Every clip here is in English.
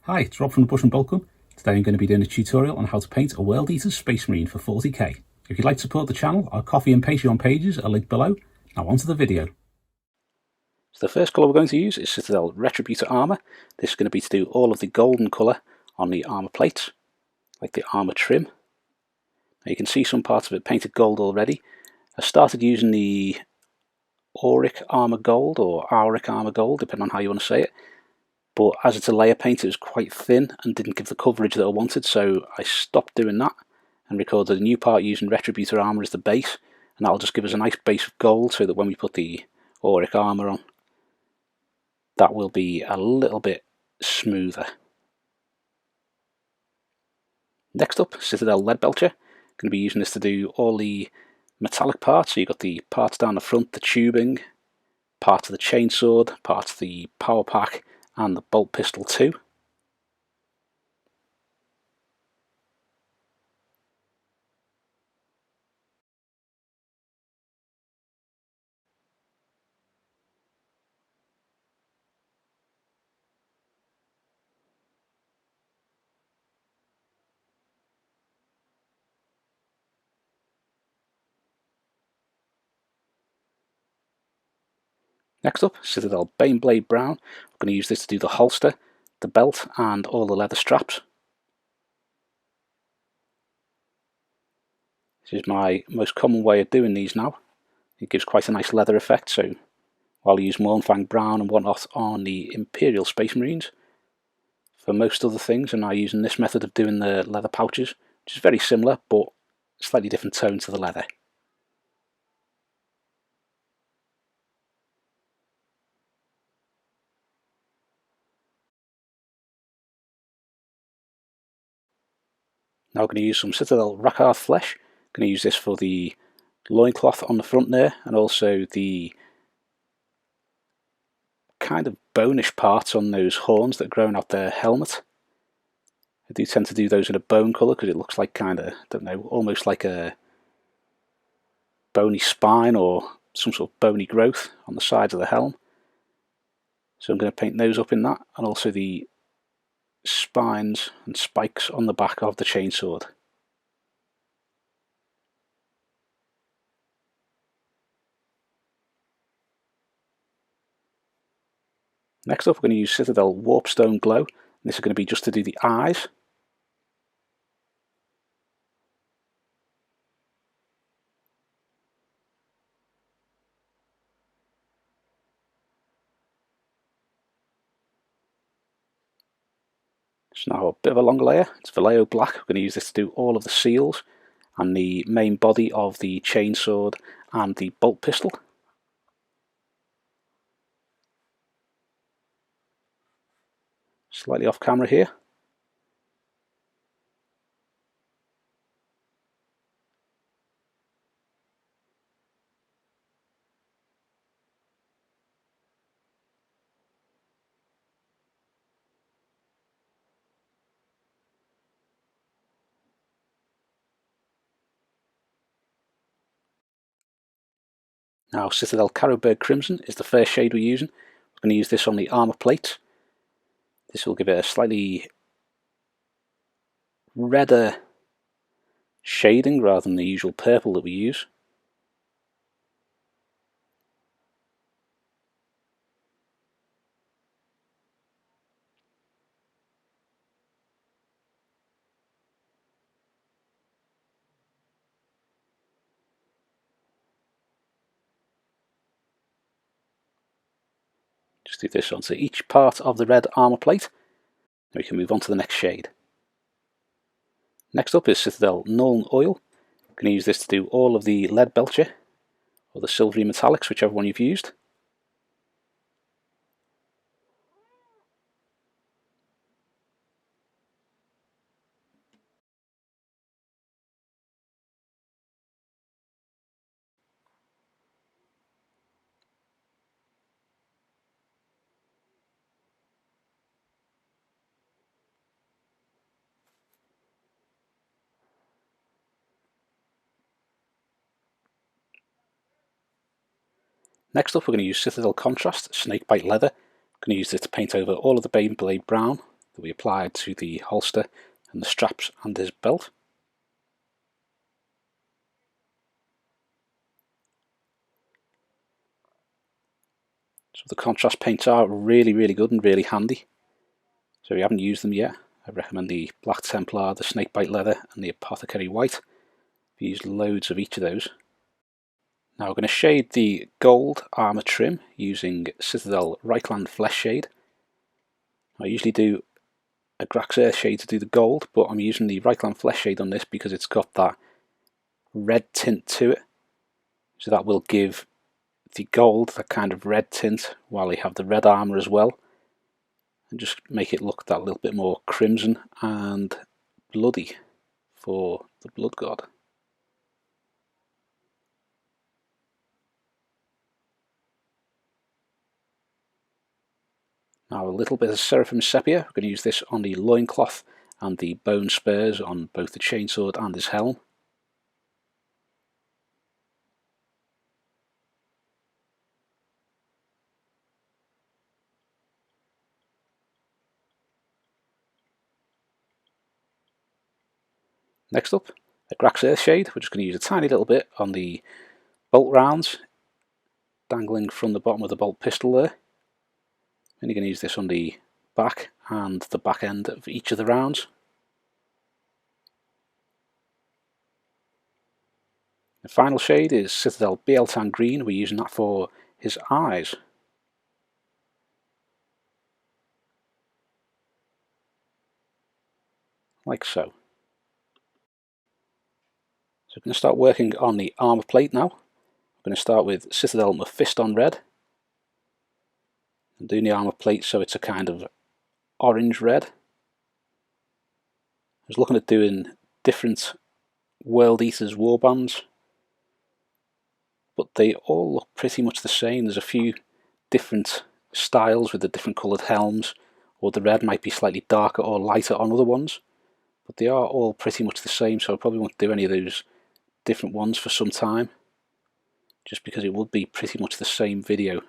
Hi, it's Rob from the Bush and Boltgun. Today I'm going to be doing a tutorial on how to paint a World Eater Space Marine for 40k. If you'd like to support the channel, our Ko-fi and Patreon pages are linked below. Now on to the video. So the first colour we're going to use is Citadel Retributor Armor. This is going to be to do all of the golden colour on the armour plates, like the armour trim. Now you can see some parts of it painted gold already. I started using the Auric Armour Gold, or Auric Armour Gold, depending on how you want to say it. But as it's a layer paint, it was quite thin and didn't give the coverage that I wanted, so I stopped doing that and recorded a new part using Retributor Armor as the base, and that'll just give us a nice base of gold so that when we put the Auric Armor on, that will be a little bit smoother. Next up, Citadel Leadbelcher. Going to be using this to do all the metallic parts, so you've got the parts down the front, the tubing, parts of the chainsword, parts of the power pack, and the bolt pistol too. Next up, Citadel Baneblade Brown. We're going to use this to do the holster, the belt, and all the leather straps. This is my most common way of doing these now. It gives quite a nice leather effect, so while I use Mournfang Brown and whatnot on the Imperial Space Marines, for most other things I'm now using this method of doing the leather pouches, which is very similar but slightly different tone to the leather. Now I'm going to use some Citadel Rakaath Flesh. I'm going to use this for the loincloth on the front there, and also the kind of bonish parts on those horns that are growing out their helmet. I do tend to do those in a bone colour because it looks like kind of, I don't know, almost like a bony spine or some sort of bony growth on the sides of the helm. So I'm going to paint those up in that, and also the spines and spikes on the back of the chainsword. Next up we're going to use Citadel Warpstone Glow, and this is going to be just to do the eyes. So now a bit of a longer layer, it's Vallejo Black. We're going to use this to do all of the seals and the main body of the chainsword and the bolt pistol. Slightly off camera here. Now Citadel Carroburg Crimson is the first shade we're using. We're going to use this on the armour plate. This will give it a slightly redder shading rather than the usual purple that we use. Just do this onto each part of the red armour plate. We can move on to the next shade. Next up is Citadel Nuln Oil. I'm going to use this to do all of the Leadbelcher, or the silvery metallics, whichever one you've used. Next up we're going to use Citadel Contrast Snakebite Leather. I'm going to use this to paint over all of the Baneblade Brown, that we applied to the holster and the straps and his belt. So the contrast paints are really good and really handy. So if you haven't used them yet, I recommend the Black Templar, the Snakebite Leather and the Apothecary White. I've used loads of each of those. Now we're going to shade the gold armour trim using Citadel Reikland Fleshshade. I usually do Agrax Earthshade to do the gold, but I'm using the Reikland Fleshshade on this because it's got that red tint to it. So that will give the gold that kind of red tint while you have the red armour as well, and just make it look that little bit more crimson and bloody for the Blood God. Now a little bit of Seraphim Sepia. We're going to use this on the loincloth and the bone spurs on both the chainsword and his helm. Next up, Agrax Earthshade. We're just going to use a tiny little bit on the bolt rounds, dangling from the bottom of the bolt pistol there. And you're going to use this on the back and the back end of each of the rounds. The final shade is Citadel Bieltan Green. We're using that for his eyes. Like so. So we're going to start working on the armour plate now. We're going to start with Citadel Mephiston Red. I'm doing the armour plate so it's a kind of orange red. I was looking at doing different World Eaters warbands, but they all look pretty much the same. There's a few different styles with the different coloured helms, or the red might be slightly darker or lighter on other ones, but they are all pretty much the same, so I probably won't do any of those different ones for some time, just because it would be pretty much the same video.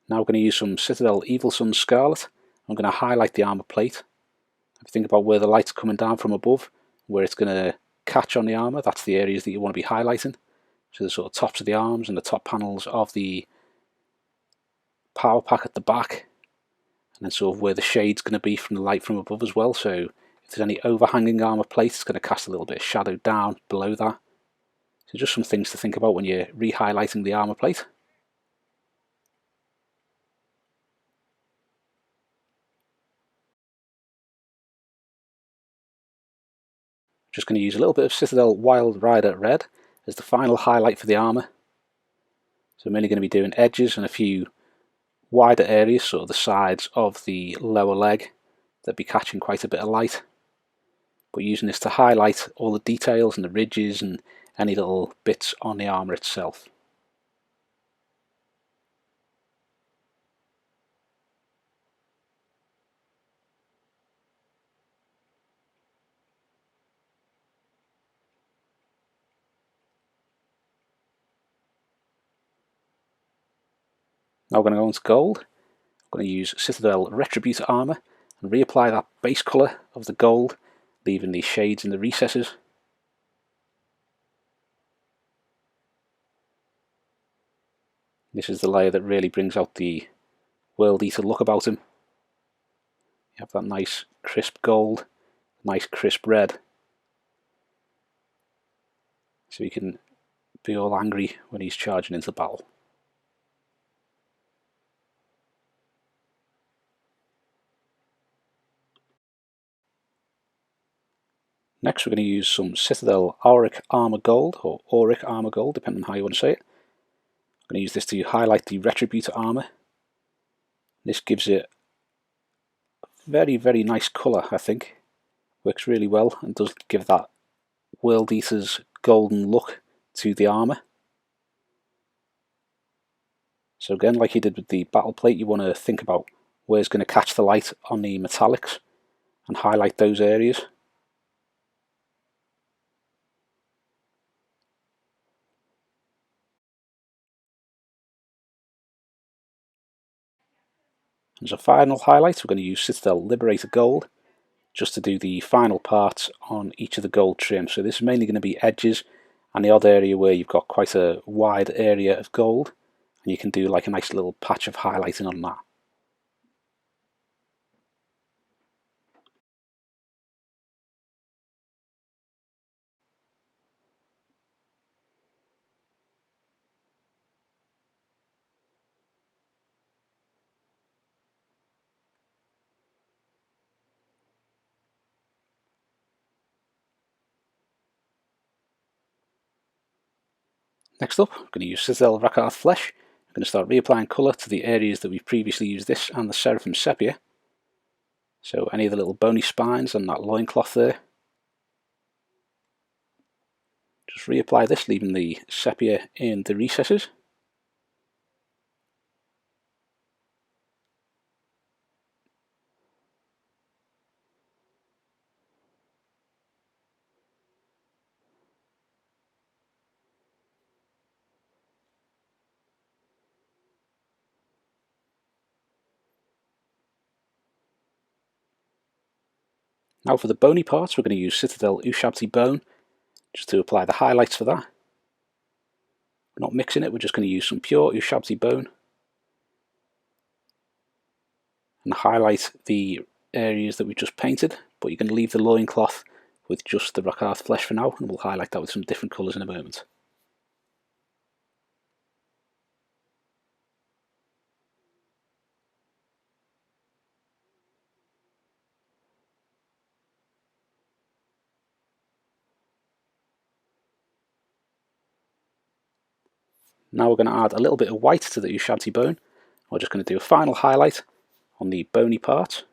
Now we're going to use some Citadel Evil Sun Scarlet. I'm going to highlight the armour plate. If you think about where the light's coming down from above, where it's going to catch on the armour, that's the areas that you want to be highlighting. So the sort of tops of the arms and the top panels of the power pack at the back, and then sort of where the shade's going to be from the light from above as well. So if there's any overhanging armour plate, it's going to cast a little bit of shadow down below that. So just some things to think about when you're re-highlighting the armour plate. Just going to use a little bit of Citadel Wild Rider Red as the final highlight for the armour. So I'm only going to be doing edges and a few wider areas, sort of the sides of the lower leg, that'll be catching quite a bit of light. But using this to highlight all the details and the ridges and any little bits on the armour itself. Now we're going to go into gold. I'm going to use Citadel Retributor Armor and reapply that base colour of the gold, leaving the shades in the recesses. This is the layer that really brings out the World Eater look about him. You have that nice crisp gold, nice crisp red, so he can be all angry when he's charging into battle. Next we're going to use some Citadel Auric Armor Gold, or Auric Armor Gold, depending on how you want to say it. I'm going to use this to highlight the Retributor armor. This gives it a very nice colour, I think. Works really well and does give that World Eater's golden look to the armour. So again, like you did with the battle plate, you want to think about where's going to catch the light on the metallics and highlight those areas. As a final highlight, we're going to use Citadel Liberator Gold just to do the final part on each of the gold trim. So this is mainly going to be edges and the odd area where you've got quite a wide area of gold, and you can do like a nice little patch of highlighting on that. Next up, I'm going to use Citadel Rakaath Flesh. I'm going to start reapplying colour to the areas that we've previously used this and the Seraphim Sepia. So any of the little bony spines on that loincloth there. Just reapply this, leaving the sepia in the recesses. Now for the bony parts, we're going to use Citadel Ushabti Bone, just to apply the highlights for that. We're not mixing it, we're just going to use some pure Ushabti Bone and highlight the areas that we just painted, but you can leave the loincloth with just the Rakaath Flesh for now, and we'll highlight that with some different colours in a moment. Now we're going to add a little bit of white to the Ushabti Bone. We're just going to do a final highlight on the bony part.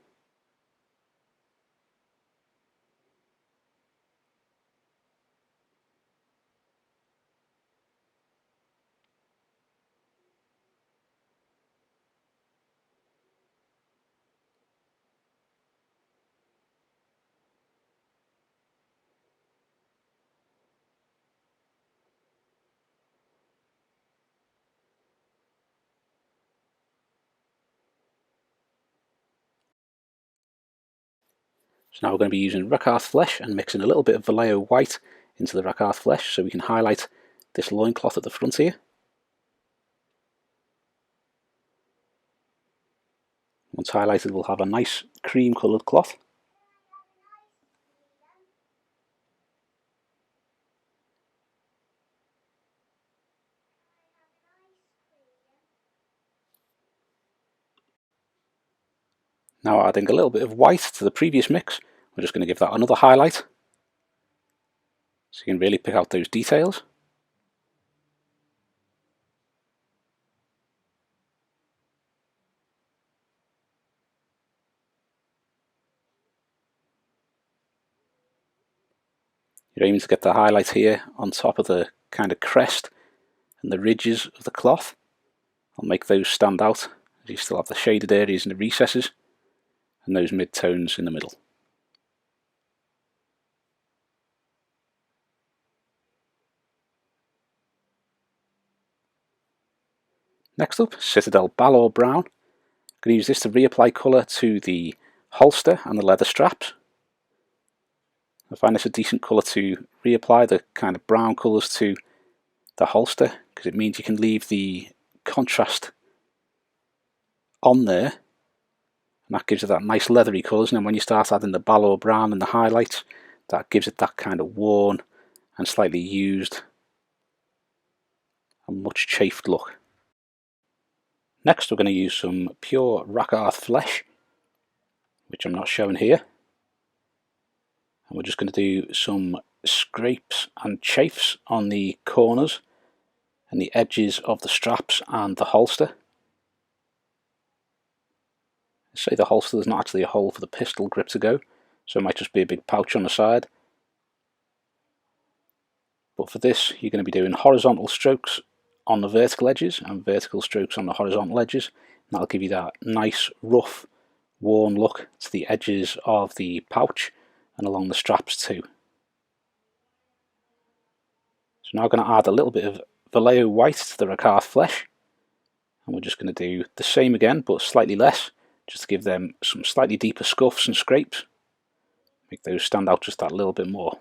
So now we're going to be using Rakaath Flesh and mixing a little bit of Vallejo White into the Rakaath Flesh so we can highlight this loincloth at the front here. Once highlighted, we'll have a nice cream coloured cloth. Now adding a little bit of white to the previous mix, we're just going to give that another highlight so you can really pick out those details. You're aiming to get the highlight here on top of the kind of crest and the ridges of the cloth. I'll make those stand out as you still have the shaded areas in the recesses and those mid-tones in the middle. Next up, Citadel Balor Brown. I'm going to use this to reapply colour to the holster and the leather straps. I find this a decent colour to reapply the kind of brown colours to the holster, because it means you can leave the contrast on there, and that gives it that nice leathery colours, and then when you start adding the Balor Brown and the highlights, that gives it that kind of worn and slightly used and much chafed look. Next we're going to use some pure Rakaath Flesh, which I'm not showing here, and we're just going to do some scrapes and chafes on the corners and the edges of the straps and the holster. Say the holster, there's not actually a hole for the pistol grip to go, so it might just be a big pouch on the side. But for this, you're going to be doing horizontal strokes on the vertical edges and vertical strokes on the horizontal edges, and that'll give you that nice, rough, worn look to the edges of the pouch and along the straps too. So now I'm going to add a little bit of Vallejo White to the Rakaath Flesh, and we're just going to do the same again, but slightly less, just to give them some slightly deeper scuffs and scrapes. Make those stand out just that little bit more.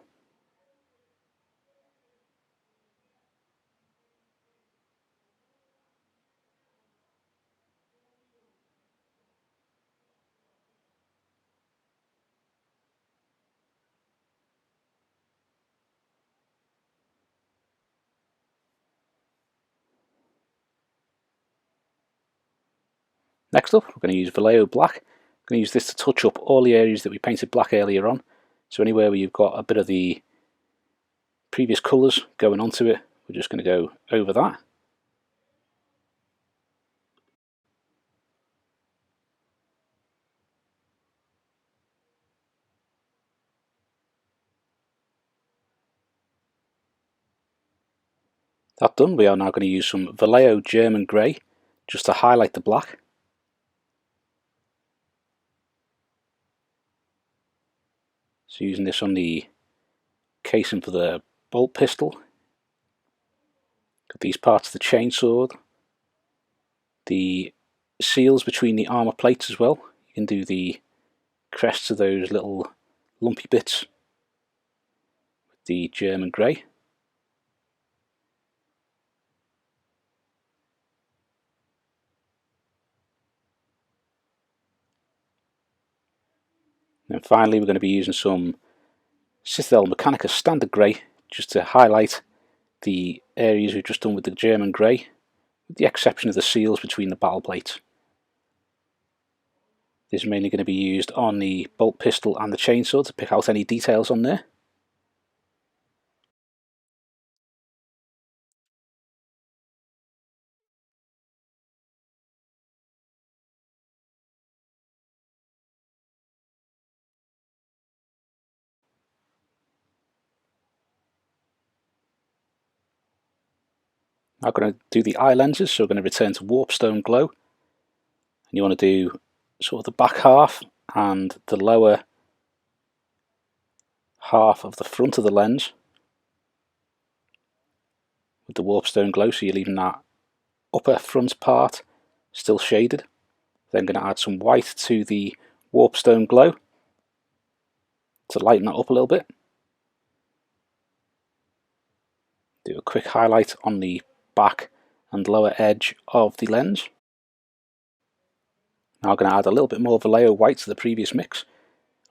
Next up, we're going to use Vallejo Black. I'm going to use this to touch up all the areas that we painted black earlier on. So anywhere where you've got a bit of the previous colours going onto it, we're just going to go over that. That done, we are now going to use some Vallejo German Grey just to highlight the black. So using this on the casing for the bolt pistol. Got these parts of the chainsword. The seals between the armour plates as well. You can do the crests of those little lumpy bits with the German Grey. And then finally we're going to be using some Citadel Mechanicus Standard Grey just to highlight the areas we've just done with the German Grey, with the exception of the seals between the battle plates. This is mainly going to be used on the bolt pistol and the chainsaw to pick out any details on there. I'm going to do the eye lenses, so we're going to return to Warpstone Glow. And you want to do sort of the back half and the lower half of the front of the lens with the Warpstone Glow, so you're leaving that upper front part still shaded. Then going to add some white to the Warpstone Glow to lighten that up a little bit. Do a quick highlight on the back and lower edge of the lens. Now I'm going to add a little bit more Vallejo White to the previous mix.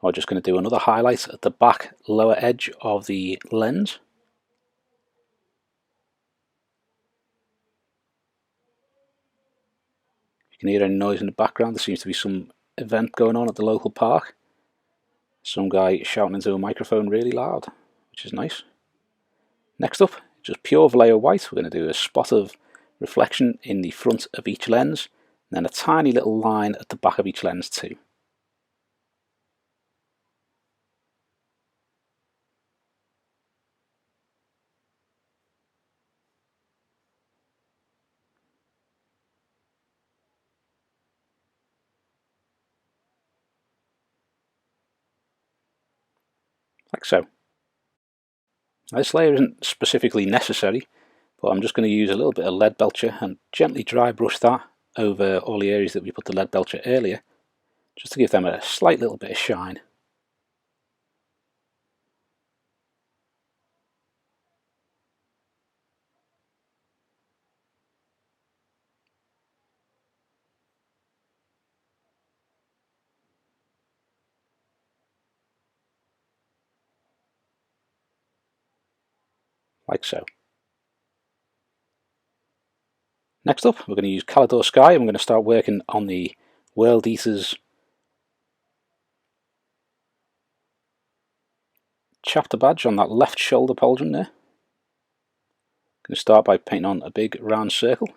I'm just going to do another highlight at the back lower edge of the lens. You can hear any noise in the background. There seems to be some event going on at the local park. Some guy shouting into a microphone really loud, which is nice. Next up, just pure Vallejo White. We're going to do a spot of reflection in the front of each lens, and then a tiny little line at the back of each lens too. Like so. Now, this layer isn't specifically necessary, but I'm just going to use a little bit of Leadbelcher and gently dry brush that over all the areas that we put the Leadbelcher earlier, just to give them a slight little bit of shine. Like so. Next up, we're going to use Caledor Sky, and we're going to start working on the World Eater's chapter badge on that left shoulder pauldron there. I'm going to start by painting on a big round circle.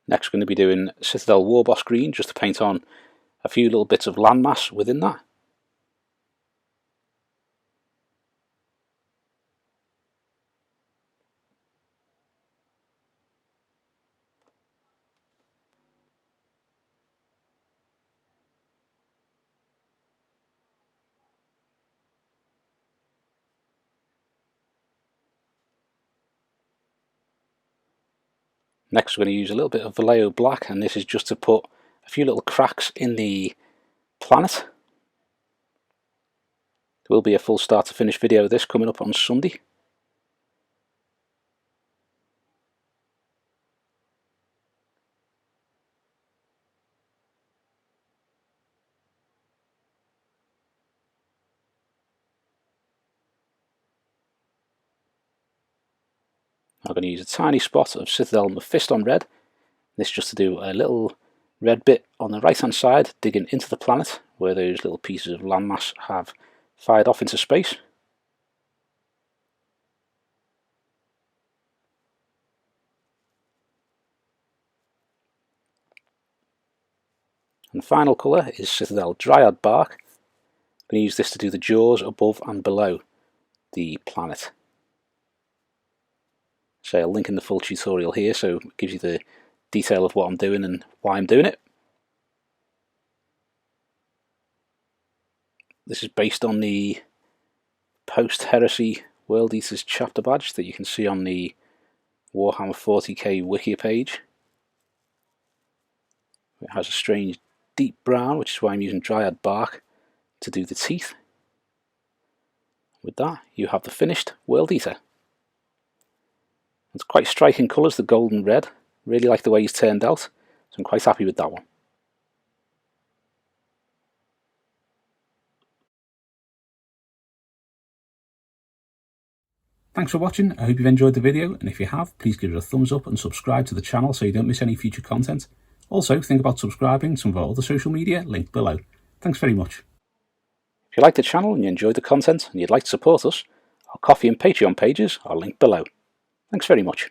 Next we're going to be doing Citadel Warboss green, just to paint on a few little bits of landmass within that. Next we're going to use a little bit of Vallejo Black, and this is just to put a few little cracks in the planet. There will be a full start to finish video of this coming up on Sunday. I'm going to use a tiny spot of Citadel Mephiston Red. This just to do a little red bit on the right hand side, digging into the planet where those little pieces of landmass have fired off into space. And the final colour is Citadel Dryad Bark. I'm going to use this to do the jaws above and below the planet. So I'll link in the full tutorial here, so it gives you the detail of what I'm doing and why I'm doing it. This is based on the post-heresy World Eaters chapter badge that you can see on the Warhammer 40k wiki page. It has a strange deep brown, which is why I'm using Dryad Bark to do the teeth. With that, you have the finished World Eater. It's quite striking colours, the gold and red. Really like the way he's turned out, so I'm quite happy with that one. Thanks for watching. I hope you've enjoyed the video, and if you have, please give it a thumbs up and subscribe to the channel so you don't miss any future content. Also, think about subscribing to some of our other social media linked below. Thanks very much. If you like the channel and you enjoyed the content and you'd like to support us, our Ko-fi and Patreon pages are linked below. Thanks very much.